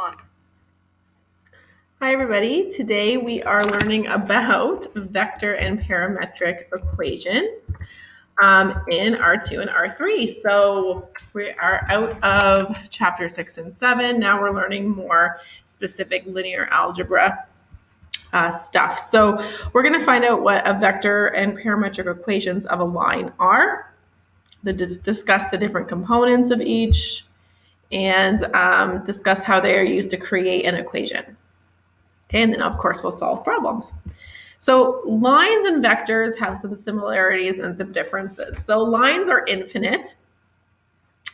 on. Hi everybody, today we are learning about vector and parametric equations in R2 and R3. So we are out of chapter 6 and 7. Now we're learning more specific linear algebra stuff. So we're going to find out what a vector and parametric equations of a line are, discuss the different components of each, and discuss how they are used to create an equation. Okay, and then of course we'll solve problems. So lines and vectors have some similarities and some differences. So lines are infinite,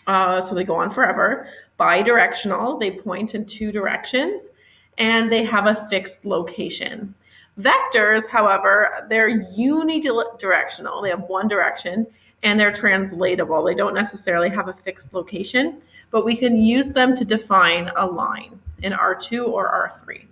so they go on forever. Bidirectional, they point in two directions, and they have a fixed location. Vectors, however, they're unidirectional. They have one direction, and they're translatable. They don't necessarily have a fixed location, but we can use them to define a line in R2 or R3.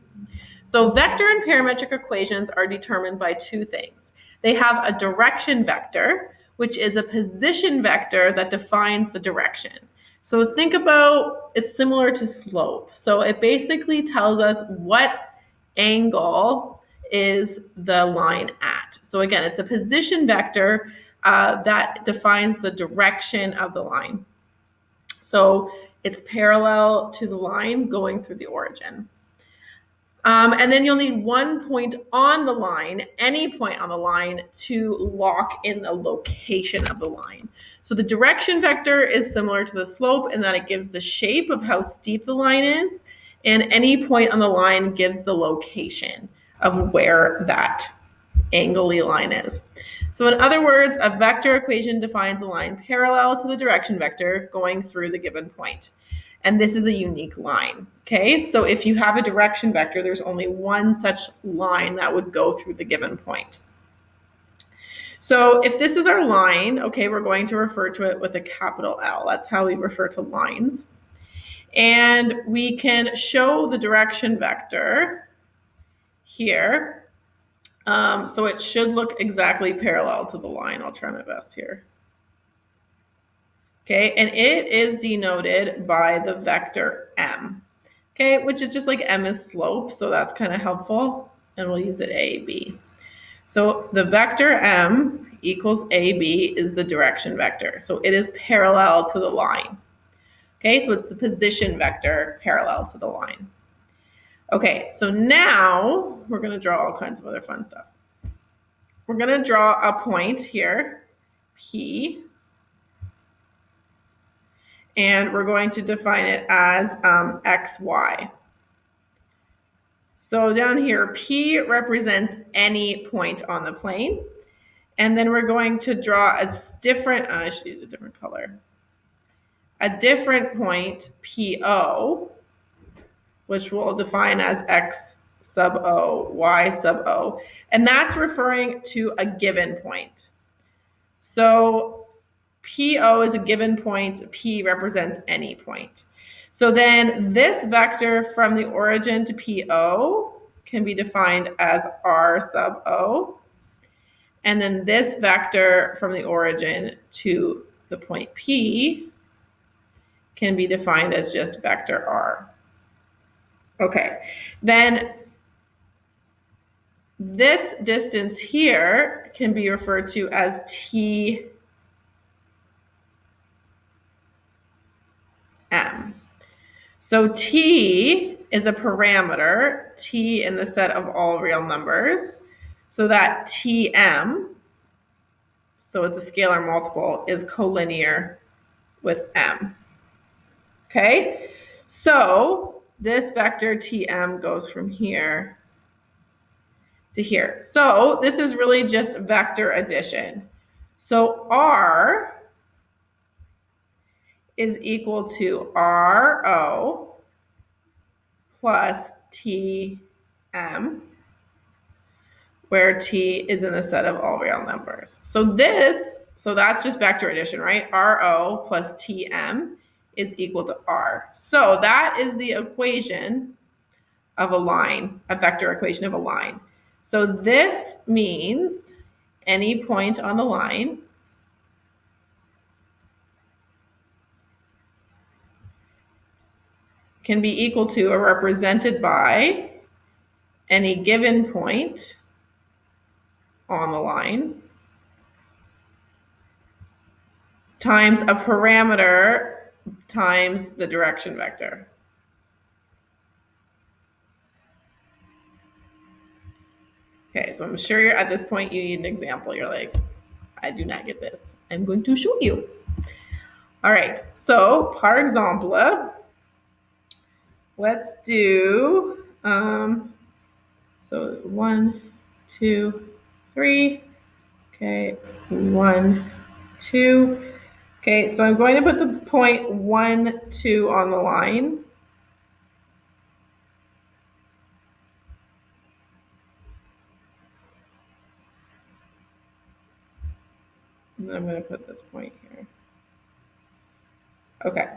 So vector and parametric equations are determined by two things. They have a direction vector, which is a position vector that defines the direction. So think about, it's similar to slope. So it basically tells us what angle is the line at. So again, it's a position vector that defines the direction of the line. So it's parallel to the line going through the origin. And then you'll need one point on the line, any point on the line, to lock in the location of the line. So the direction vector is similar to the slope in that it gives the shape of how steep the line is, and any point on the line gives the location of where that angly line is. So in other words, a vector equation defines a line parallel to the direction vector going through the given point. And this is a unique line, okay? So if you have a direction vector, there's only one such line that would go through the given point. So if this is our line, okay, we're going to refer to it with a capital L. That's how we refer to lines. And we can show the direction vector here. So it should look exactly parallel to the line. I'll try my best here. Okay, and it is denoted by the vector m, okay, which is just like m is slope, so that's kind of helpful, and we'll use it a, b. So the vector m equals ab is the direction vector, so it is parallel to the line. Okay, so it's the position vector parallel to the line. Okay, so now we're going to draw all kinds of other fun stuff. We're going to draw a point here, P, and we're going to define it as xy. So down here, P represents any point on the plane. And then we're going to draw a different, I should use a different color, a different point, PO, which we'll define as x sub O, y sub O. And that's referring to a given point. So PO is a given point, P represents any point. So then this vector from the origin to PO can be defined as R sub O. And then this vector from the origin to the point P can be defined as just vector R. Okay, then this distance here can be referred to as T M. So T is a parameter, T in the set of all real numbers. So that Tm, so it's a scalar multiple, is collinear with M. Okay, so this vector Tm goes from here to here. So this is really just vector addition. So R is equal to RO plus TM, where T is in the set of all real numbers. So that's just vector addition, right? RO plus TM is equal to R. So that is the equation of a line, a vector equation of a line. So this means any point on the line can be equal to or represented by any given point on the line times a parameter times the direction vector. Okay, so I'm sure you're at this point, you need an example. You're like, I do not get this. I'm going to show you. All right, so par exemple, let's do, so 1, 2, 3, okay, 1, 2. Okay, so I'm going to put the point 1, 2 on the line. And I'm going to put this point here. Okay,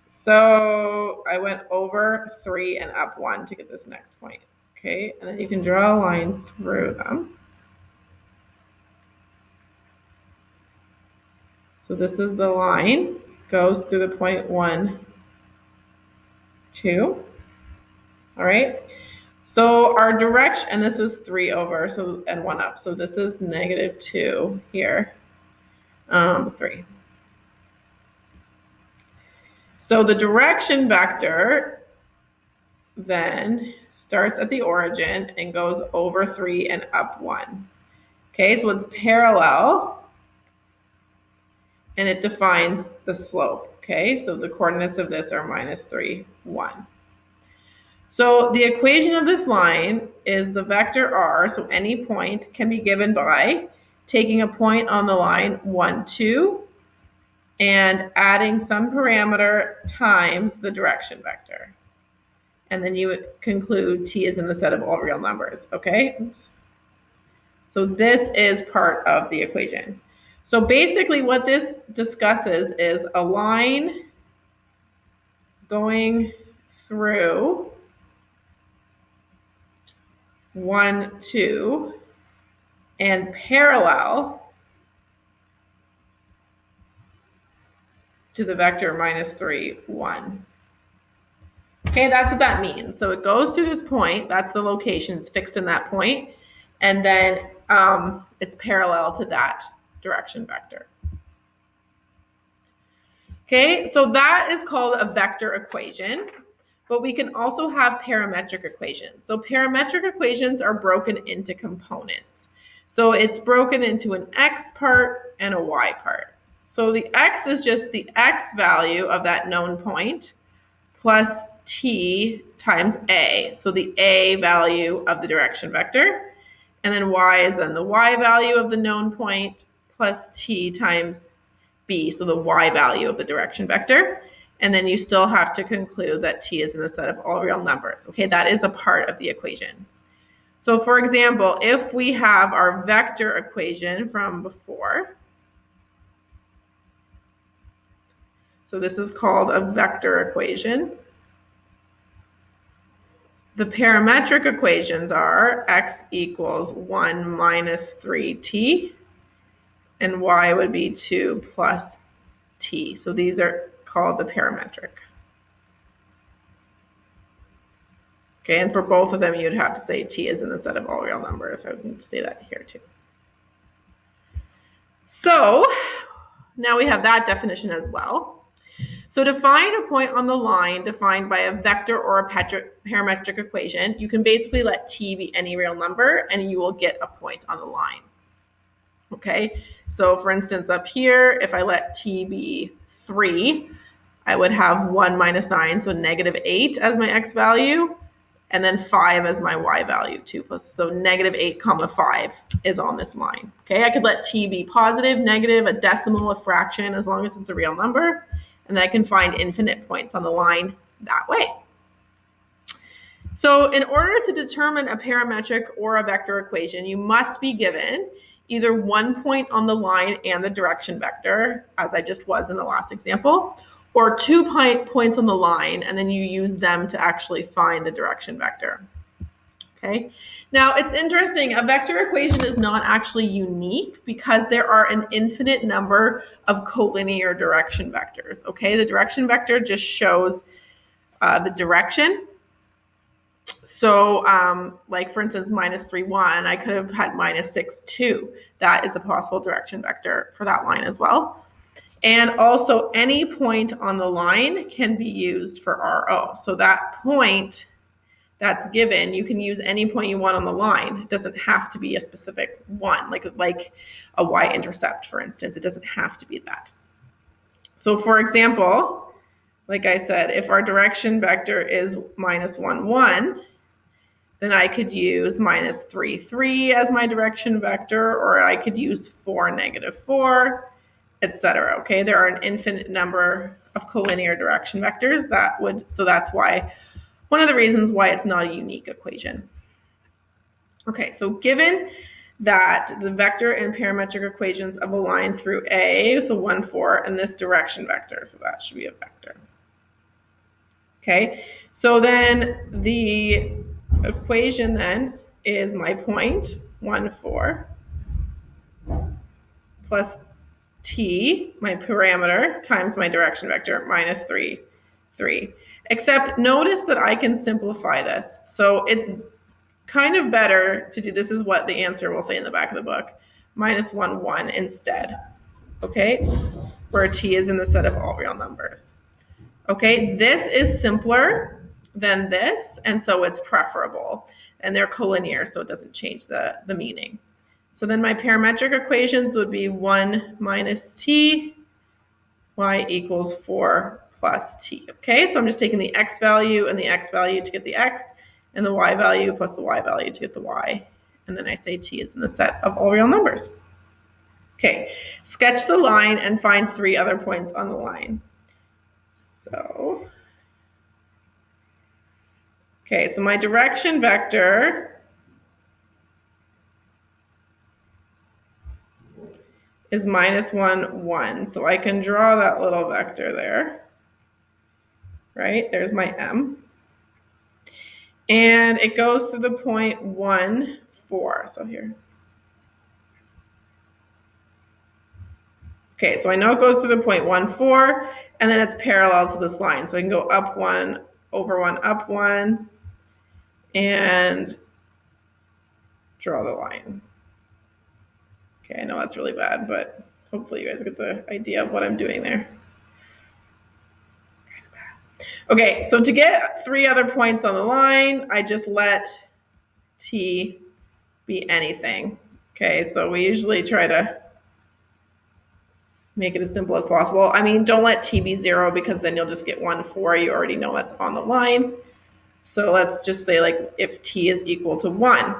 so I went over 3 and up 1 to get this next point. Okay, and then you can draw a line through them. So this is the line, goes through the point 1, 2. All right, so our direction, and this was 3 over, so and 1 up. So this is -2 here, 3. So the direction vector then starts at the origin and goes over 3 and up 1. Okay, so it's parallel and it defines the slope. Okay, so the coordinates of this are -3, 1. So the equation of this line is the vector r, so any point can be given by taking a point on the line 1, 2, and adding some parameter times the direction vector. And then you would conclude t is in the set of all real numbers, okay? Oops. So this is part of the equation. So basically what this discusses is a line going through 1, 2, and parallel to the vector -3, 1. Okay, that's what that means. So it goes to this point, that's the location, it's fixed in that point, and then it's parallel to that direction vector. Okay, so that is called a vector equation, but we can also have parametric equations. So parametric equations are broken into components. So it's broken into an x part and a y part. So the x is just the x value of that known point plus t times a, so the a value of the direction vector, and then y is then the y value of the known point plus t times b, so the y value of the direction vector, and then you still have to conclude that t is in the set of all real numbers. Okay, that is a part of the equation. So for example, if we have our vector equation from before, so this is called a vector equation. The parametric equations are x equals 1 minus 3t, and y would be 2 plus t. So these are called the parametric. Okay, and for both of them, you'd have to say t is in the set of all real numbers. I would need to say that here too. So now we have that definition as well. So to find a point on the line defined by a vector or a parametric equation, you can basically let t be any real number and you will get a point on the line. Okay, so for instance up here, if I let t be 3, I would have 1 minus 9, so -8 as my x value, and then 5 as my y value, 2 plus, so -8 comma 5 is on this line. Okay, I could let t be positive, negative, a decimal, a fraction, as long as it's a real number, and then I can find infinite points on the line that way. So in order to determine a parametric or a vector equation, you must be given either one point on the line and the direction vector, as I just was in the last example, or 2 points on the line, and then you use them to actually find the direction vector. Okay, now it's interesting, a vector equation is not actually unique because there are an infinite number of collinear direction vectors. Okay, the direction vector just shows the direction. So like for instance, minus 3, 1, I could have had minus 6, 2. That is a possible direction vector for that line as well. And also any point on the line can be used for RO. So that point that's given, you can use any point you want on the line. It doesn't have to be a specific one, like a y-intercept, for instance. It doesn't have to be that. So for example, like I said, if our direction vector is minus 1, 1, then I could use minus 3, 3 as my direction vector, or I could use 4, negative 4, etc. Okay, there are an infinite number of collinear direction vectors so that's why, one of the reasons why it's not a unique equation. Okay, so given that the vector and parametric equations of a line through A, so 1, 4, and this direction vector, so that should be a vector. Okay, so then the equation then is my point, 1, 4, plus t, my parameter, times my direction vector, minus 3, 3. Except notice that I can simplify this. So it's kind of better to do, this is what the answer will say in the back of the book, minus 1, 1 instead, okay? Where t is in the set of all real numbers. Okay, this is simpler than this, and so it's preferable. And they're collinear, so it doesn't change the meaning. So then my parametric equations would be 1 minus t, y equals 4 plus t. Okay, so I'm just taking the x value and the x value to get the x, and the y value plus the y value to get the y. And then I say t is in the set of all real numbers. Okay, sketch the line and find 3 other points on the line. So, okay, so my direction vector is minus 1, 1. So I can draw that little vector there, right? There's my M. And it goes to the point 1, 4. So here. Okay, so I know it goes to the point 1, 4, and then it's parallel to this line. So I can go up 1, over 1, up 1, and draw the line. Okay, I know that's really bad, but hopefully you guys get the idea of what I'm doing there. Okay, so to get 3 other points on the line, I just let t be anything. Okay, so we usually try to make it as simple as possible. I mean, don't let t be 0 because then you'll just get 1, 4. You already know that's on the line. So let's just say like if t is equal to 1,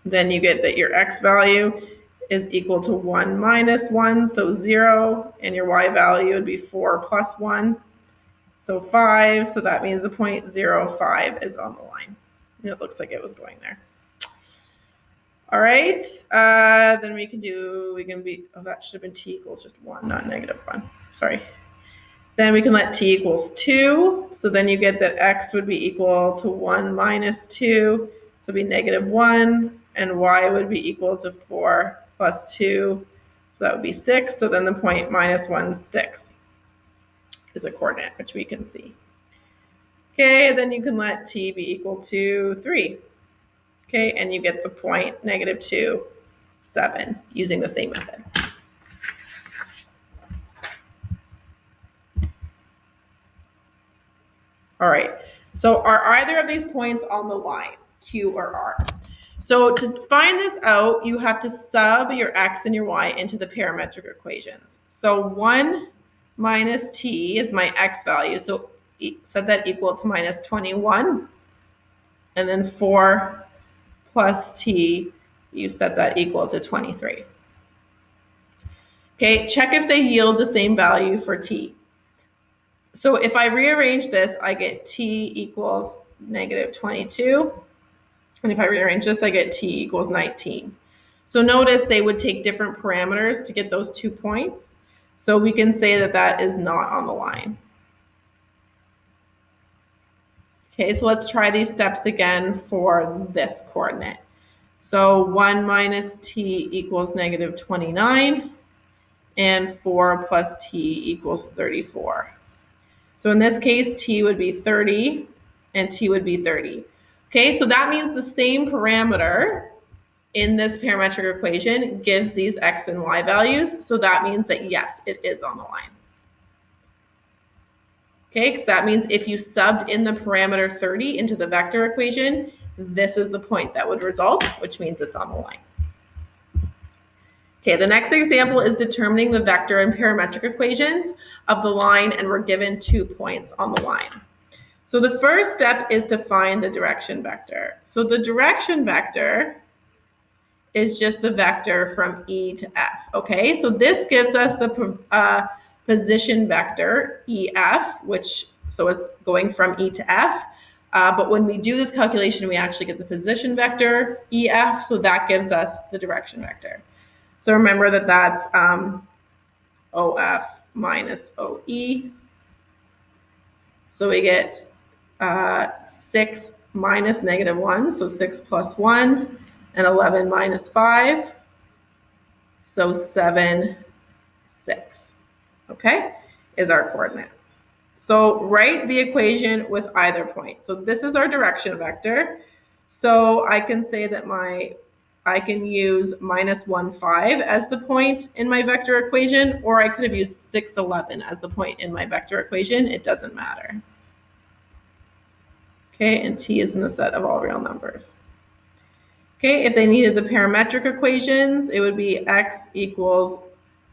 then you get that your x value is equal to 1 minus 1, so 0, and your y value would be 4 plus 1, so 5, so that means the point 0, 5 is on the line. And it looks like it was going there. All right, then we can be, oh, that should have been t equals just 1, not negative 1, sorry. Then we can let t equals 2, so then you get that x would be equal to 1 minus 2, so it'd be negative 1, and y would be equal to 4 plus 2, so that would be 6, so then the point minus 1, 6 is a coordinate, which we can see. Okay, then you can let t be equal to 3. Okay, and you get the point negative 2, 7, using the same method. All right, so are either of these points on the line, Q or R? So to find this out, you have to sub your x and your y into the parametric equations. So 1 minus t is my x value, so set that equal to minus 21. And then 4 plus t, you set that equal to 23. Okay, check if they yield the same value for t. So if I rearrange this, I get t equals negative 22. And if I rearrange this, I get t equals 19. So notice they would take different parameters to get those 2 points. So we can say that that is not on the line. Okay, so let's try these steps again for this coordinate. So 1 minus t equals negative 29, and 4 plus t equals 34. So in this case, t would be 30 and t would be 30. Okay, so that means the same parameter in this parametric equation gives these x and y values. So that means that yes, it is on the line. Okay, because that means if you subbed in the parameter 30 into the vector equation, this is the point that would result, which means it's on the line. Okay, the next example is determining the vector and parametric equations of the line, and we're given 2 points on the line. So the first step is to find the direction vector. So the direction vector is just the vector from E to F, okay? So this gives us the position vector, EF, so it's going from E to F. But when we do this calculation, we actually get the position vector, EF, so that gives us the direction vector. So remember that that's OF minus OE. So we get 6 minus -1, so 6 plus 1, and 11 minus 5, so 7, 6, okay, is our coordinate. So write the equation with either point. So this is our direction vector. So I can say that I can use -1, 5 as the point in my vector equation, or I could have used 6, 11 as the point in my vector equation. It doesn't matter. Okay, and t is in the set of all real numbers. Okay, if they needed the parametric equations, it would be x equals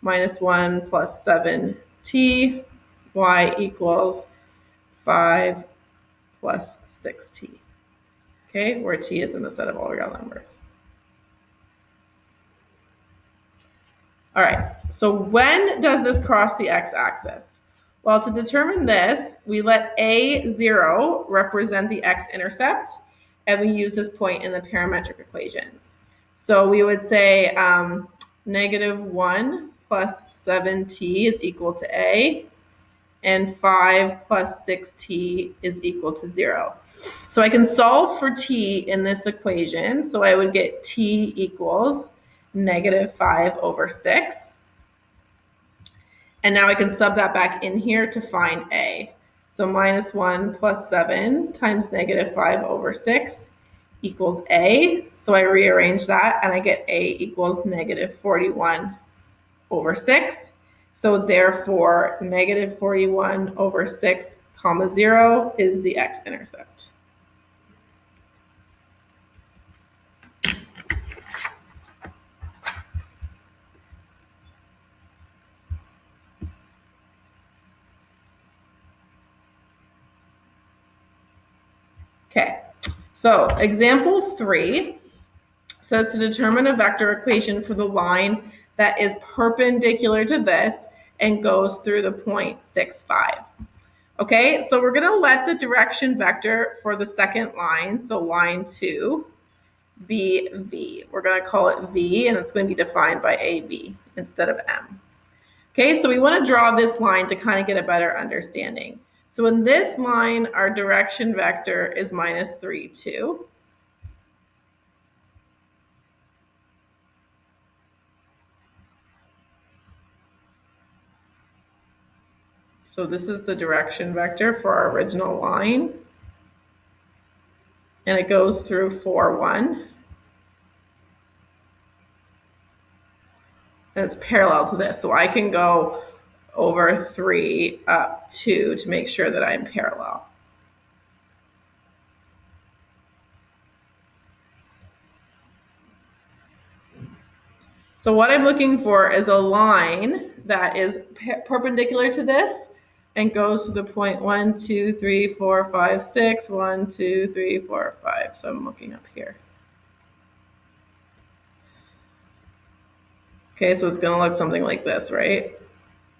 -1 plus 7t, y equals 5 plus 6t. Okay, where t is in the set of all real numbers. All right, so when does this cross the x-axis? Well, to determine this, we let a0 represent the x-intercept, and we use this point in the parametric equations. So we would say -1 plus 7t is equal to a, and 5 plus 6t is equal to 0. So I can solve for t in this equation. So I would get t equals -5 over 6. And now I can sub that back in here to find a. So -1 plus 7 times -5 over 6 equals a. So I rearrange that and I get a equals -41 over 6. So therefore, -41 over 6, 0 is the x-intercept. Okay, so example 3 says to determine a vector equation for the line that is perpendicular to this and goes through the point 6, 5. Okay, so we're going to let the direction vector for the second line, so line 2, be v. We're going to call it v, and it's going to be defined by AB instead of m. Okay, so we want to draw this line to kind of get a better understanding. So in this line, our direction vector is -3, 2. So this is the direction vector for our original line. And it goes through 4, 1. And it's parallel to this. So I can go over 3 up 2 to make sure that I'm parallel. So what I'm looking for is a line that is perpendicular to this and goes to the point 1, 2, 3, 4, 5, 6, 1, 2, 3, 4, 5. So I'm looking up here. Okay, so it's going to look something like this, right?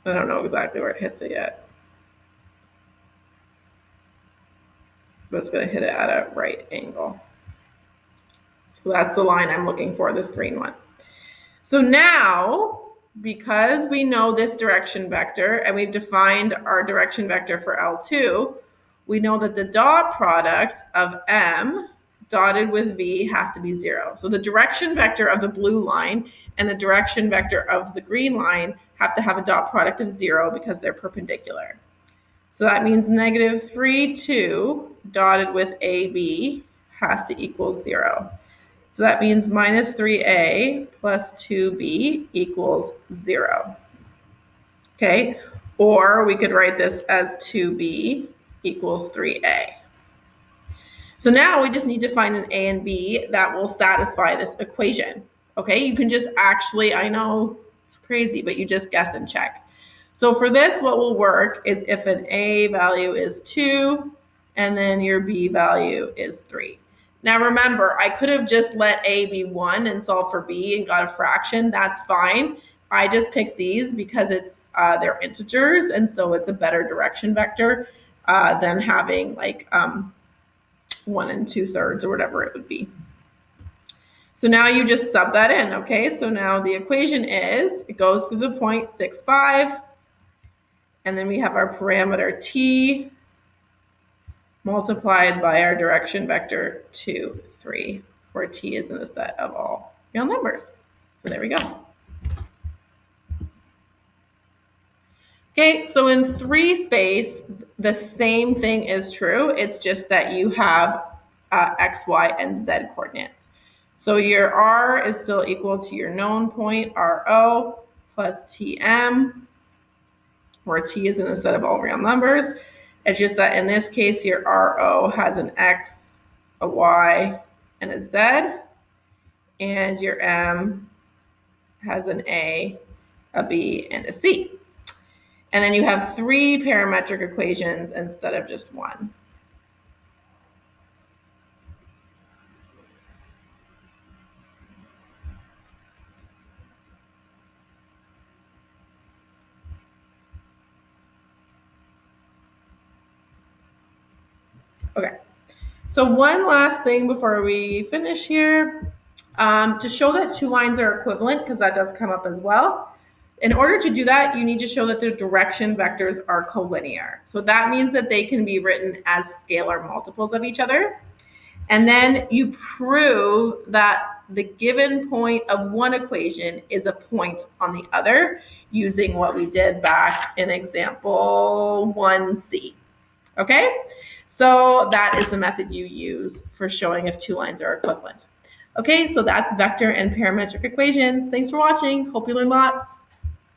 I don't know exactly where it hits it yet. But it's going to hit it at a right angle. So that's the line I'm looking for, this green one. So now, because we know this direction vector and we've defined our direction vector for L2, we know that the dot product of M dotted with V has to be 0. So the direction vector of the blue line and the direction vector of the green line have to have a dot product of 0 because they're perpendicular. So that means negative 3, 2 dotted with AB has to equal 0. So that means minus 3A plus 2B equals 0. Okay, or we could write this as 2B equals 3A. So now we just need to find an A and B that will satisfy this equation. Okay, you can just actually, I know it's crazy, but you just guess and check. So for this, what will work is if an A value is 2 and then your B value is 3. Now remember, I could have just let A be 1 and solved for B and got a fraction. That's fine. I just picked these because they're integers, and so it's a better direction vector than having like 1 2/3 or whatever it would be. So now you just sub that in, okay? So now the equation is, it goes through the point 6, 5, and then we have our parameter t multiplied by our direction vector 2, 3, where t is in the set of all real numbers. So there we go. Okay, so in 3 space, the same thing is true. It's just that you have x, y, and z coordinates. So your r is still equal to your known point, RO, plus tm, where t is in the set of all real numbers. It's just that in this case, your RO has an x, a y, and a z, and your m has an a b, and a c. And then you have 3 parametric equations instead of just 1. Okay, so one last thing before we finish here. To show that 2 lines are equivalent, because that does come up as well. In order to do that, you need to show that the direction vectors are collinear. So that means that they can be written as scalar multiples of each other. And then you prove that the given point of one equation is a point on the other using what we did back in example 1C. Okay? So that is the method you use for showing if 2 lines are equivalent. Okay, so that's vector and parametric equations. Thanks for watching. Hope you learned lots.